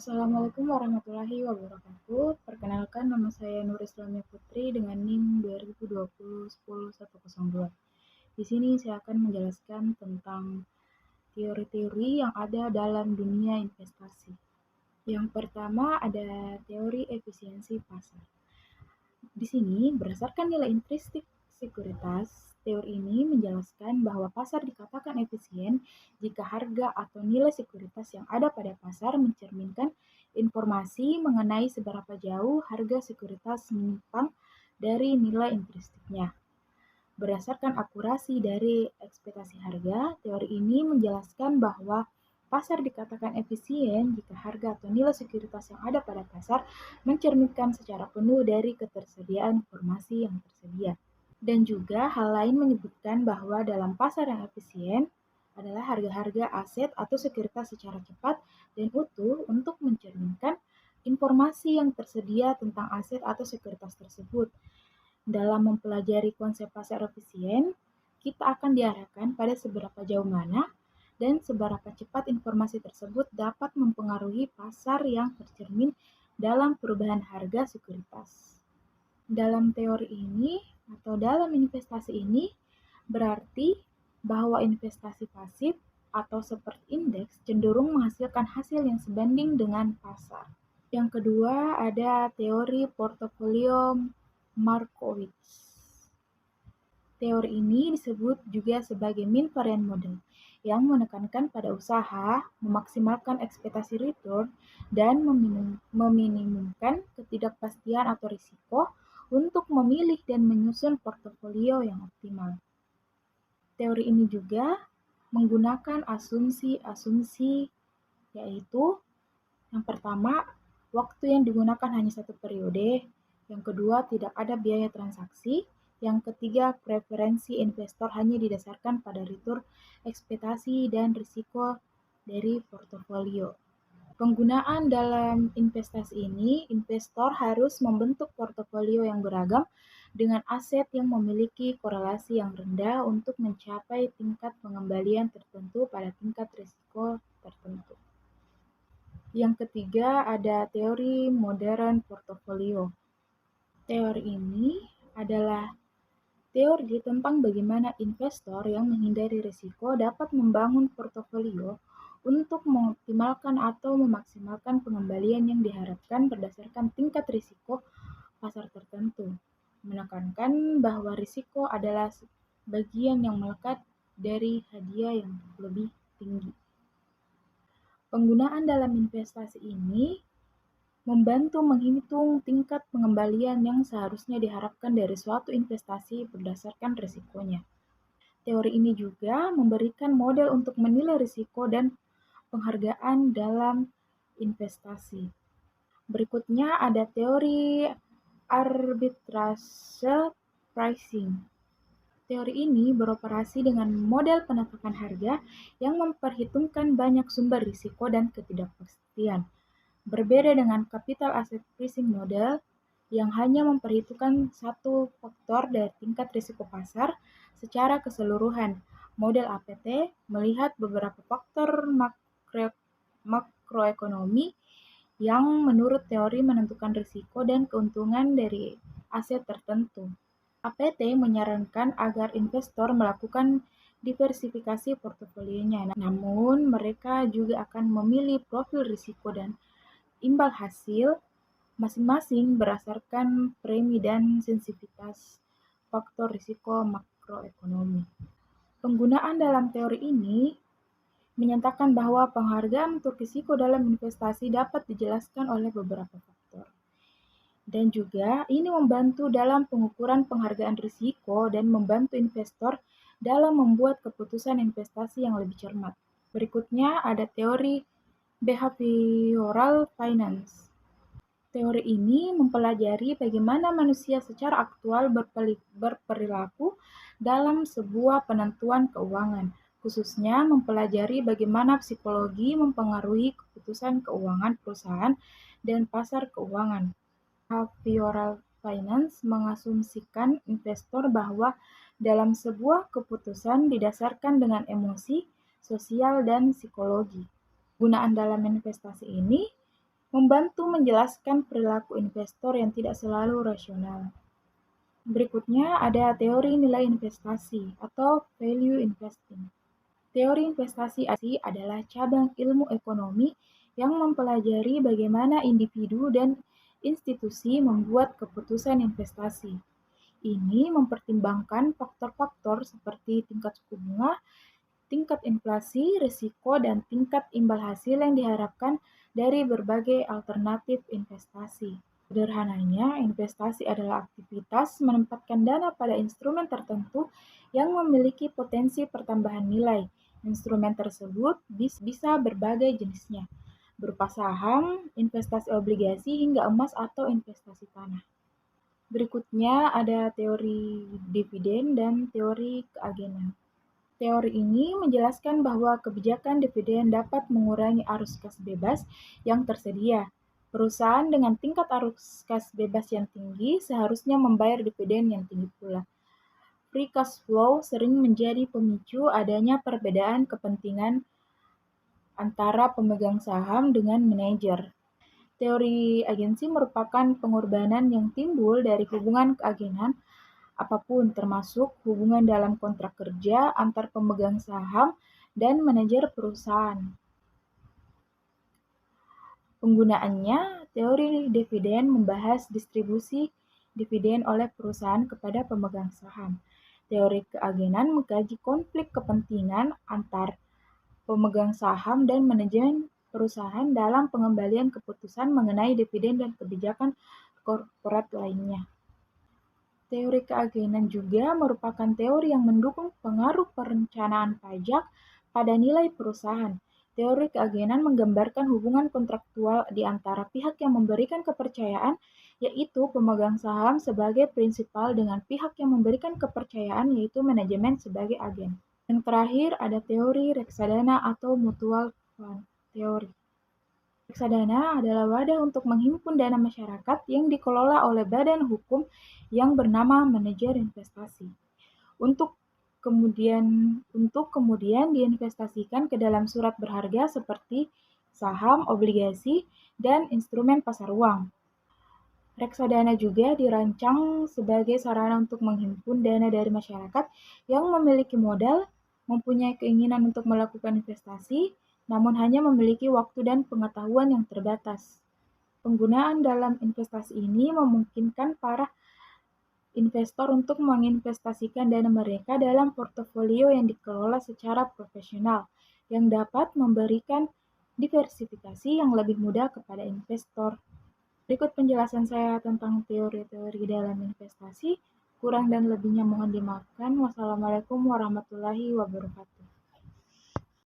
Assalamualaikum warahmatullahi wabarakatuh. Perkenalkan, nama saya Nur Islamia Putri dengan NIM 2020 10102. Di sini saya akan menjelaskan tentang teori-teori yang ada dalam dunia investasi. Yang pertama ada teori efisiensi pasar. Di sini, berdasarkan nilai intrinsik sekuritas, teori ini menjelaskan bahwa pasar dikatakan efisien jika harga atau nilai sekuritas yang ada pada pasar mencerminkan informasi mengenai seberapa jauh harga sekuritas menyimpang dari nilai intrinsiknya. Berdasarkan akurasi dari ekspektasi harga, teori ini menjelaskan bahwa pasar dikatakan efisien jika harga atau nilai sekuritas yang ada pada pasar mencerminkan secara penuh dari ketersediaan informasi yang tersedia. Dan juga hal lain menyebutkan bahwa dalam pasar yang efisien adalah harga-harga aset atau sekuritas secara cepat dan utuh untuk mencerminkan informasi yang tersedia tentang aset atau sekuritas tersebut. Dalam mempelajari konsep pasar efisien, kita akan diarahkan pada seberapa jauh mana dan seberapa cepat informasi tersebut dapat mempengaruhi pasar yang tercermin dalam perubahan harga sekuritas. Dalam teori ini atau dalam investasi ini berarti bahwa investasi pasif atau seperti indeks cenderung menghasilkan hasil yang sebanding dengan pasar. Yang kedua ada teori portofolio Markowitz. Teori ini disebut juga sebagai mean variance model, yang menekankan pada usaha memaksimalkan ekspektasi return dan meminimumkan ketidakpastian atau risiko untuk memilih dan menyusun portofolio yang optimal. Teori ini juga menggunakan asumsi-asumsi, yaitu yang pertama, waktu yang digunakan hanya satu periode. Yang kedua, tidak ada biaya transaksi. Yang ketiga, preferensi investor hanya didasarkan pada return, ekspektasi, dan risiko dari portofolio. Penggunaan dalam investasi ini, investor harus membentuk portofolio yang beragam dengan aset yang memiliki korelasi yang rendah untuk mencapai tingkat pengembalian tertentu pada tingkat risiko tertentu. Yang ketiga ada teori modern portofolio. Teori ini adalah teori tentang bagaimana investor yang menghindari risiko dapat membangun portofolio untuk mengoptimalkan atau memaksimalkan pengembalian yang diharapkan berdasarkan tingkat risiko pasar tertentu. Menekankan bahwa risiko adalah bagian yang melekat dari hadiah yang lebih tinggi. Penggunaan dalam investasi ini membantu menghitung tingkat pengembalian yang seharusnya diharapkan dari suatu investasi berdasarkan risikonya. Teori ini juga memberikan model untuk menilai risiko dan penghargaan dalam investasi. Berikutnya ada teori arbitrase pricing. Teori ini beroperasi dengan model penetapan harga yang memperhitungkan banyak sumber risiko dan ketidakpastian. Berbeda dengan capital asset pricing model yang hanya memperhitungkan satu faktor dari tingkat risiko pasar secara keseluruhan. Model APT melihat beberapa faktor makroekonomi yang menurut teori menentukan risiko dan keuntungan dari aset tertentu. APT menyarankan agar investor melakukan diversifikasi portofolionya, namun mereka juga akan memilih profil risiko dan imbal hasil masing-masing berdasarkan premi dan sensitivitas faktor risiko makroekonomi. Penggunaan dalam teori ini menyatakan bahwa penghargaan untuk risiko dalam investasi dapat dijelaskan oleh beberapa faktor. Dan juga ini membantu dalam pengukuran penghargaan risiko dan membantu investor dalam membuat keputusan investasi yang lebih cermat. Berikutnya ada teori behavioral finance. Teori ini mempelajari bagaimana manusia secara aktual berperilaku dalam sebuah penentuan keuangan, khususnya mempelajari bagaimana psikologi mempengaruhi keputusan keuangan perusahaan dan pasar keuangan. Behavioral finance mengasumsikan investor bahwa dalam sebuah keputusan didasarkan dengan emosi, sosial, dan psikologi. Gunaan dalam investasi ini membantu menjelaskan perilaku investor yang tidak selalu rasional. Berikutnya ada teori nilai investasi atau value investing. Teori investasi adalah cabang ilmu ekonomi yang mempelajari bagaimana individu dan institusi membuat keputusan investasi. Ini mempertimbangkan faktor-faktor seperti tingkat suku bunga, tingkat inflasi, risiko, dan tingkat imbal hasil yang diharapkan dari berbagai alternatif investasi. Sederhananya, investasi adalah aktivitas menempatkan dana pada instrumen tertentu yang memiliki potensi pertambahan nilai. Instrumen tersebut bisa berbagai jenisnya, berupa saham, investasi obligasi, hingga emas atau investasi tanah. Berikutnya ada teori dividen dan teori keagenan. Teori ini menjelaskan bahwa kebijakan dividen dapat mengurangi arus kas bebas yang tersedia. Perusahaan dengan tingkat arus kas bebas yang tinggi seharusnya membayar dividen yang tinggi pula. Free cash flow sering menjadi pemicu adanya perbedaan kepentingan antara pemegang saham dengan manajer. Teori agensi merupakan pengorbanan yang timbul dari hubungan keagenan apapun, termasuk hubungan dalam kontrak kerja antar pemegang saham dan manajer perusahaan. Penggunaannya, teori dividen membahas distribusi dividen oleh perusahaan kepada pemegang saham. Teori keagenan mengkaji konflik kepentingan antar pemegang saham dan manajemen perusahaan dalam pengembalian keputusan mengenai dividen dan kebijakan korporat lainnya. Teori keagenan juga merupakan teori yang mendukung pengaruh perencanaan pajak pada nilai perusahaan. Teori keagenan menggambarkan hubungan kontraktual di antara pihak yang memberikan kepercayaan, yaitu pemegang saham sebagai prinsipal, dengan pihak yang memberikan kepercayaan, yaitu manajemen sebagai agen. Yang terakhir ada teori reksadana atau mutual fund teori. Reksadana adalah wadah untuk menghimpun dana masyarakat yang dikelola oleh badan hukum yang bernama manajer investasi, untuk kemudian diinvestasikan ke dalam surat berharga seperti saham, obligasi, dan instrumen pasar uang. Reksadana juga dirancang sebagai sarana untuk menghimpun dana dari masyarakat yang memiliki modal, mempunyai keinginan untuk melakukan investasi, namun hanya memiliki waktu dan pengetahuan yang terbatas. Penggunaan dalam investasi ini memungkinkan para investor untuk menginvestasikan dana mereka dalam portofolio yang dikelola secara profesional, yang dapat memberikan diversifikasi yang lebih mudah kepada investor. Berikut penjelasan saya tentang teori-teori dalam investasi. Kurang dan lebihnya mohon dimaafkan. Wassalamualaikum warahmatullahi wabarakatuh.